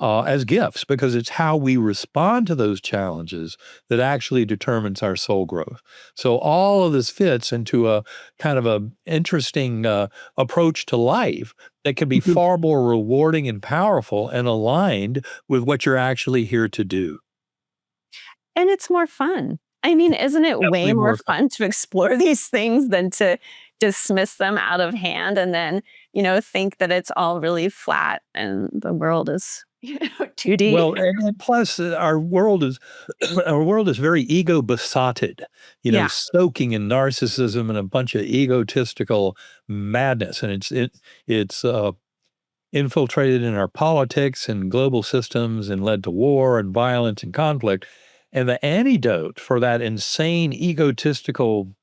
as gifts, because it's how we respond to those challenges that actually determines our soul growth. So all of this fits into a kind of a interesting approach to life that can be Mhm. far more rewarding and powerful and aligned with what you're actually here to do. And it's more fun. I mean, isn't it way Definitely more more fun. fun to explore these things than to dismiss them out of hand and then, think that it's all really flat and the world is, 2D? Well, and plus our world is our world is very ego besotted, Yeah. soaking in narcissism and a bunch of egotistical madness, and it's infiltrated in our politics and global systems and led to war and violence and conflict. And the antidote for that insane egotistical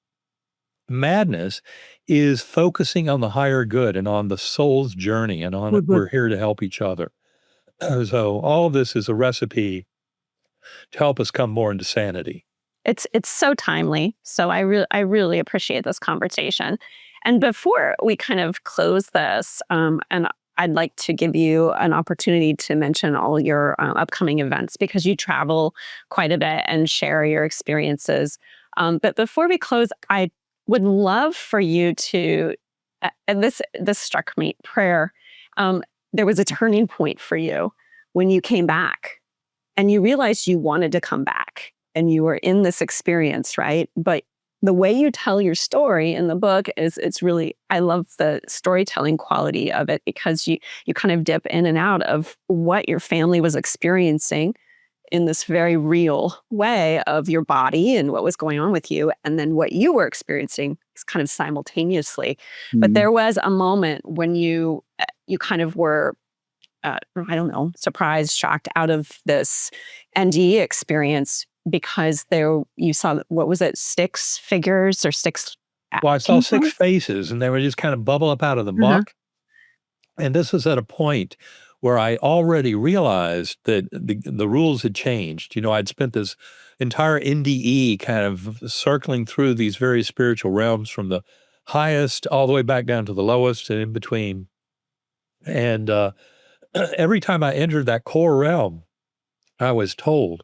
madness is focusing on the higher good and on the soul's journey and on Mhm. we're here to help each other. So all of this is a recipe to help us come more into sanity. It's so timely. So I really appreciate this conversation. And before we kind of close this, and I'd like to give you an opportunity to mention all your upcoming events because you travel quite a bit and share your experiences. But before we close, I would love for you to, and this struck me, prayer. Um, there was a turning point for you when you came back and you realized you wanted to come back and you were in this experience, right? But the way you tell your story in the book is it's really I love the storytelling quality of it because you kind of dip in and out of what your family was experiencing in this very real way of your body and what was going on with you and then what you were experiencing is kind of simultaneously. But Mhm. there was a moment when you kind of were I don't know, surprised, shocked out of this NDE experience because there you saw what was it, six figures or six? Well, I Can saw you tell six me? faces, and they would just kind of bubble up out of the Uh-huh. muck. And this was at a point where I already realized that the rules had changed. I'd spent this entire NDE kind of circling through these very spiritual realms from the highest all the way back down to the lowest and in between. And every time I entered that core realm, I was told,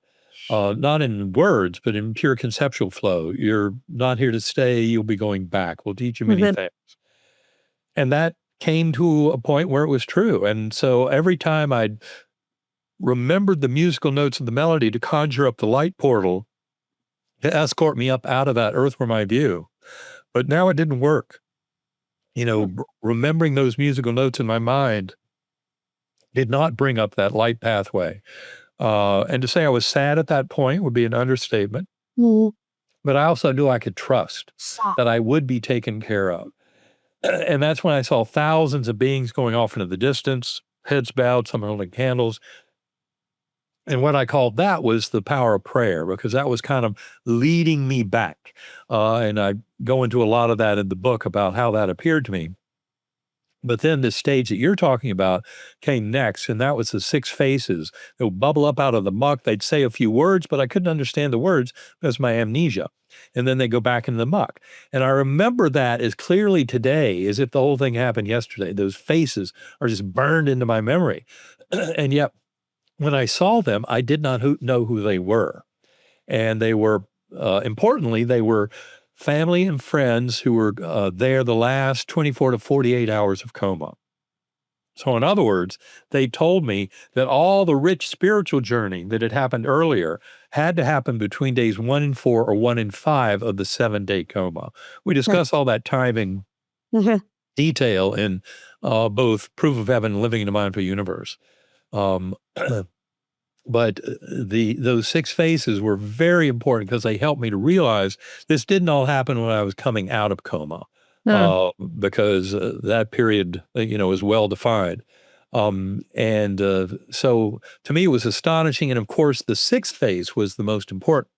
not in words, but in pure conceptual flow, you're not here to stay, you'll be going back. We'll teach you many Mhm. things. And that came to a point where it was true. And so every time I remembered the musical notes of the melody to conjure up the light portal to escort me up out of that earthworm eye view. But now it didn't work. Remembering those musical notes in my mind did not bring up that light pathway. And to say I was sad at that point would be an understatement. Mm. But I also knew I could trust that I would be taken care of. And that's when I saw thousands of beings going off into the distance, heads bowed, some holding candles. And what I called that was the power of prayer, because that was kind of leading me back. And I go into a lot of that in the book about how that appeared to me. But then the stage that you're talking about came next, and that was the six faces. They would bubble up out of the muck. They'd say a few words, but I couldn't understand the words because of my amnesia. And then they go back in the muck. And I remember that as clearly today as if the whole thing happened yesterday. Those faces are just burned into my memory. And yet, when I saw them, I did not know who they were. And they were, importantly, they were family and friends who were there the last 24 to 48 hours of coma. So, in other words, they told me that all the rich spiritual journey that had happened earlier had to happen between days 1 and 4 or 1 and 5 of the 7-day coma. We discuss all that time in Mhm. detail in both Proof of Heaven and Living in a Mindful Universe. Um, But those six phases were very important because they helped me to realize this didn't all happen when I was coming out of coma, Mm. because that period, is well defined. So to me, it was astonishing. And of course, the sixth phase was the most important.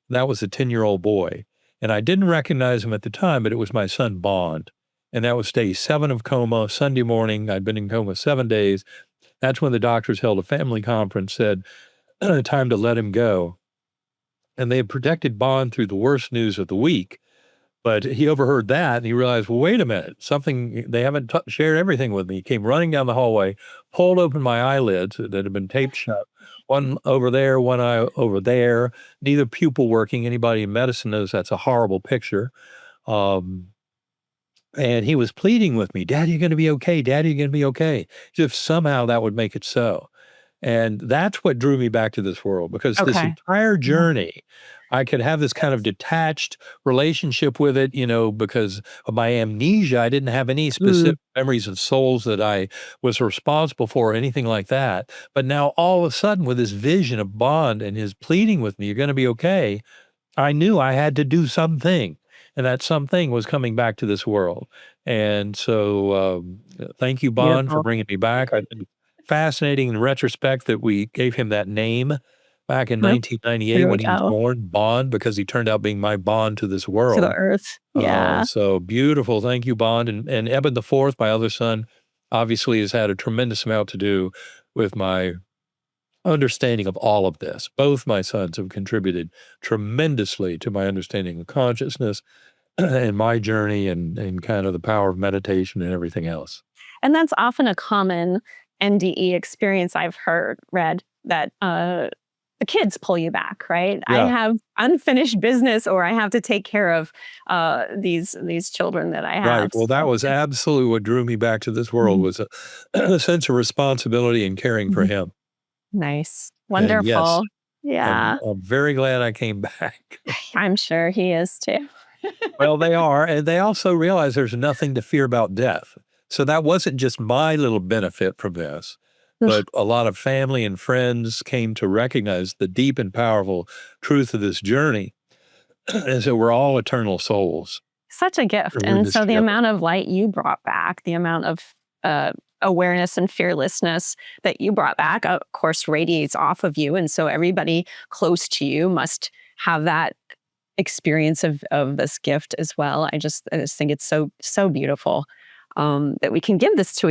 That was a 10-year-old boy. And I didn't recognize him at the time, but it was my son Bond. And that was day 7 of coma, Sunday morning. I'd been in coma 7 days. That's when the doctors held a family conference, said, time to let him go. And they had protected Bond through the worst news of the week. But he overheard that and he realized, well, wait a minute, something, they haven't shared everything with me. He came running down the hallway, pulled open my eyelids that had been taped shut, one over there, one eye over there, neither pupil working. Anybody in medicine knows that's a horrible picture. Um, and he was pleading with me, Daddy, you're going to be okay. Daddy, you're going to be okay. As if somehow that would make it so. And that's what drew me back to this world, because this Okay. entire Yeah. journey, I could have this kind of detached relationship with it, because of my amnesia. I didn't have any Mm. specific memories of souls that I was responsible for or anything like that. But now all of a sudden, with this vision of Bond and his pleading with me, you're going to be okay. I knew I had to do something, and that something was coming back to this world. And so, thank you, Bond, for Beautiful. bringing me back. I think fascinating in retrospect that we gave him that name back in Huh? 1998 There we when he was go. born, Bond, because he turned out being my bond to this To the world. earth. Yeah. So beautiful. Thank you, Bond. And Eben the Fourth, my other son, obviously has had a tremendous amount to do with my understanding of all of this. Both my sons have contributed tremendously to my understanding of consciousness and my journey and kind of the power of meditation and everything else. And that's often a common NDE experience I've read that the kids pull you back, right? I Yeah, have unfinished business, or I have to take care of these children that I right. have. Well, that So, was absolutely what drew me back to this world mhm, was a sense of responsibility and caring for mhm. him. Nice, And yes, wonderful. I'm Yeah, I'm very glad I came back. I'm sure he is too. Well, they are, and they also realize there's nothing to fear about death. So that wasn't just my little benefit from this, but a lot of family and friends came to recognize the deep and powerful truth of this journey is that we're all eternal souls. Such a gift. We're in And this so the together. amount of light you brought back, the amount of uh, awareness and fearlessness that you brought back, of course, radiates off of you. And so everybody close to you must have that experience of this gift as well. I just think it's so beautiful that we can give this to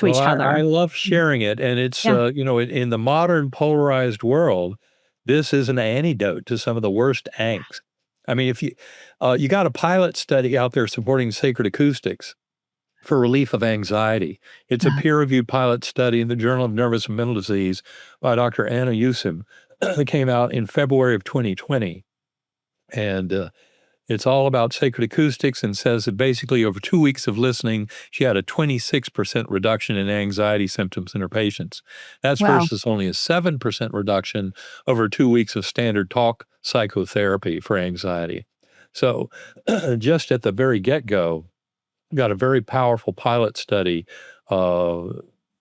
Well, each I other. love sharing it, and it's, Yeah. in the modern polarized world, this is an antidote to some of the worst angst. I mean, if you got a pilot study out there supporting sacred acoustics for relief of anxiety. It's a peer-reviewed pilot study in the Journal of Nervous and Mental Disease by Dr. Anna Yusim that came out in February of 2020, and, it's all about sacred acoustics and says that basically over 2 weeks of listening, she had a 26% reduction in anxiety symptoms in her patients. That's Wow. versus only a 7% reduction over 2 weeks of standard talk psychotherapy for anxiety. So, just at the very get-go, got a very powerful pilot study uh,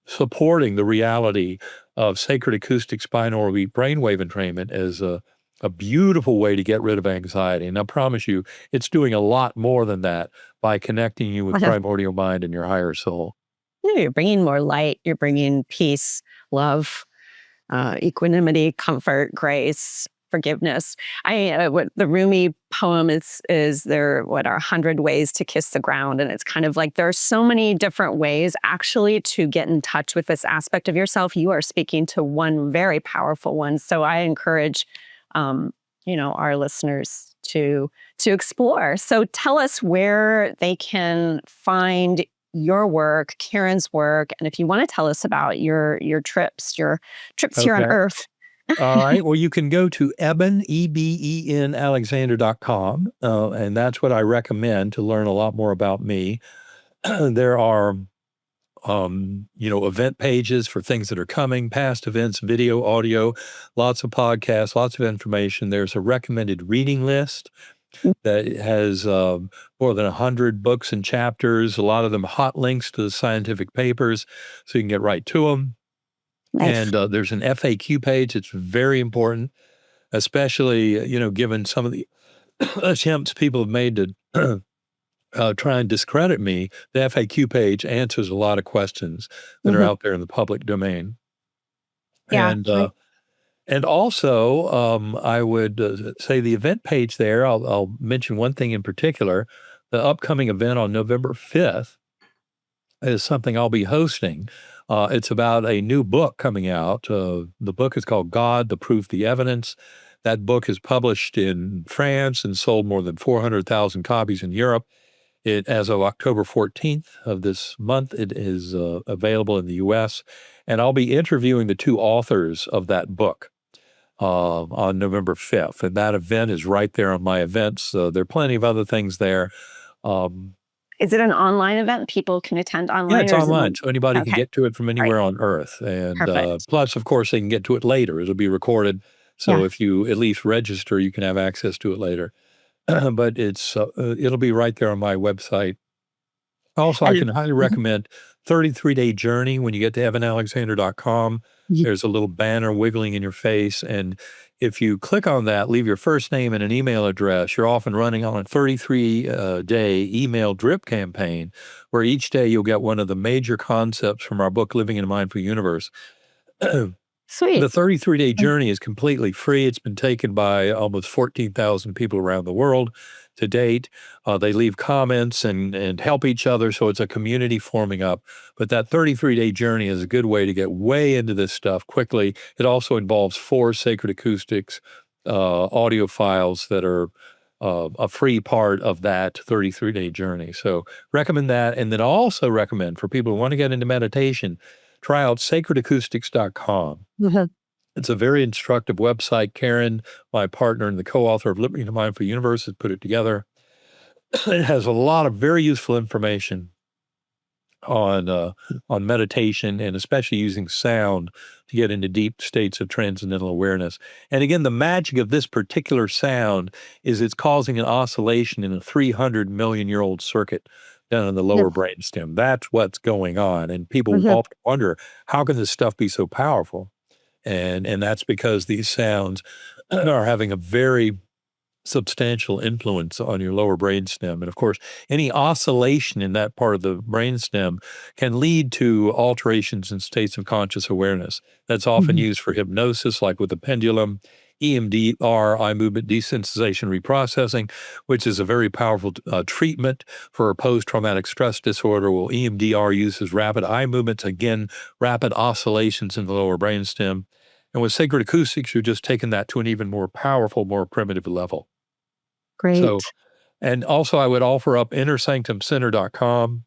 supporting the reality of sacred acoustic binaural beat brainwave entrainment as a beautiful way to get rid of anxiety. And I promise you, it's doing a lot more than that by connecting you with primordial mind and your higher soul. Yeah, you're bringing more light. You're bringing peace, love, equanimity, comfort, grace, forgiveness. What the Rumi poem is there, what are 100 ways to kiss the ground? And it's kind of like there are so many different ways actually to get in touch with this aspect of yourself. You are speaking to one very powerful one. So I encourage, um, our listeners to explore. So tell us where they can find your work, Karen's work, and if you want to tell us about your trips here on Okay. Earth. All right. Well, you can go to Eben, EBEN, Alexander.com. And that's what I recommend to learn a lot more about me. There are event pages for things that are coming, past events, video, audio, lots of podcasts, lots of information. There's a recommended reading list that has more than 100 books and chapters, a lot of them hot links to the scientific papers, so you can get right to them. Nice. And there's an FAQ page. It's very important, especially, given some of the attempts people have made to try and discredit me. The FAQ page answers a lot of questions that are Mhm. out there in the public domain. Yeah. And also, I would say the event page there. I'll mention one thing in particular: the upcoming event on November 5th is something I'll be hosting. It's about a new book coming out. The book is called God, the Proof, the Evidence. That book is published in France and sold more than 400,000 copies in Europe. As of October 14th of this month, it is available in the US. And I'll be interviewing the two authors of that book on November 5th. And that event is right there on my events. There are plenty of other things there. Um, Is it an online event people can attend yeah, online, it's or is it online, one? so anybody can Okay. get to it from Right. anywhere on Earth. And Perfect. plus, of course, they can get to it later. It'll be recorded. So Yeah. if you at least register, you can have access to it later. But it'll be right there on my website. Also, I And can highly Mhm. recommend 33-Day Journey. When you get to evanalexander.com, Mhm. there's a little banner wiggling in your face. And if you click on that, leave your first name and an email address, you're often running on a 33-day email drip campaign where each day you'll get one of the major concepts from our book, Living in a Mindful Universe. The Sweet. 33-day journey is completely free. It's been taken by almost 14,000 people around the world to date. They leave comments and help each other, so it's a community forming up. But that 33-day journey is a good way to get way into this stuff quickly. It also involves 4 sacred acoustics audio files that are a free part of that 33-day journey. So recommend that. And then I also recommend for people who want to get into meditation, try out sacredacoustics.com. Mhm. It's a very instructive website. Karen, my partner and the co-author of Living in a Mindful Universe, has put it together. It has a lot of very useful information on on meditation and especially using sound to get into deep states of transcendental awareness. And again, the magic of this particular sound is it's causing an oscillation in a 300 million year old circuit down in the Mhm. lower brainstem. That's what's going on. And people Mhm. often wonder, how can this stuff be so powerful? And that's because these sounds are having a very substantial influence on your lower brainstem. And of course, any oscillation in that part of the brainstem can lead to alterations in states of conscious awareness. That's often Mhm. used for hypnosis, like with the pendulum. EMDR, eye movement desensitization reprocessing, which is a very powerful treatment for post-traumatic stress disorder. Well, EMDR uses rapid eye movements, again, rapid oscillations in the lower brainstem. And with sacred acoustics, you're just taking that to an even more powerful, more primitive level. So, Great. and also I would offer up innersanctumcenter.com.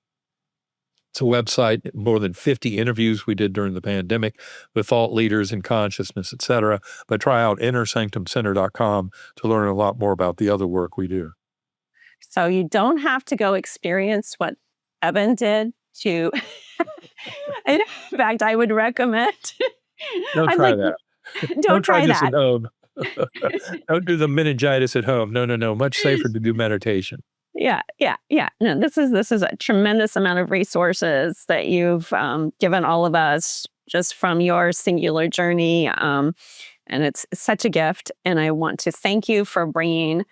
It's a website, more than 50 interviews we did during the pandemic with thought leaders in consciousness, et cetera. But try out innersanctumcenter.com to learn a lot more about the other work we do. So you don't have to go experience what Eben did to in fact, I would recommend Don't I'd try like that. don't Don't try try this at that. home. Don't do the meningitis at home. No, no, no. Much safer to do meditation. Yeah, yeah, yeah. No, this is a tremendous amount of resources that you've given all of us just from your singular journey, and it's such a gift. And I want to thank you for bringing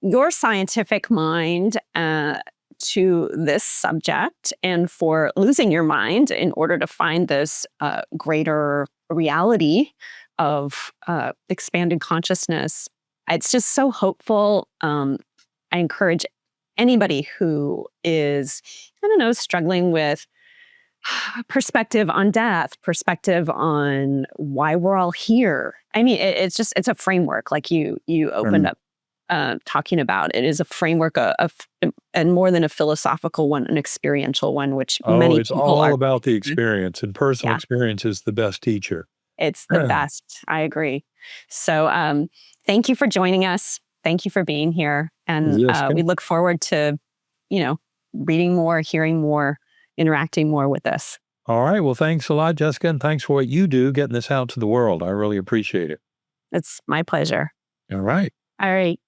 your scientific mind to this subject, and for losing your mind in order to find this greater reality of expanded consciousness. It's just so hopeful. I encourage anybody who is, I don't know, struggling with perspective on death, perspective on why we're all here. I mean, it's a framework, like you opened Mm. up talking about. It is a framework and more than a philosophical one, an experiential one, which Oh, many it's people all are. about the experience, and personal Yeah, experience is the best teacher. it's the best. I agree. So, thank you for joining us. Thank you for being here, and Yes. we look forward to, you know, reading more, hearing more, interacting more with this. All right. Well, thanks a lot, Jessica, and thanks for what you do getting this out to the world. I really appreciate it. It's my pleasure. All right. All right.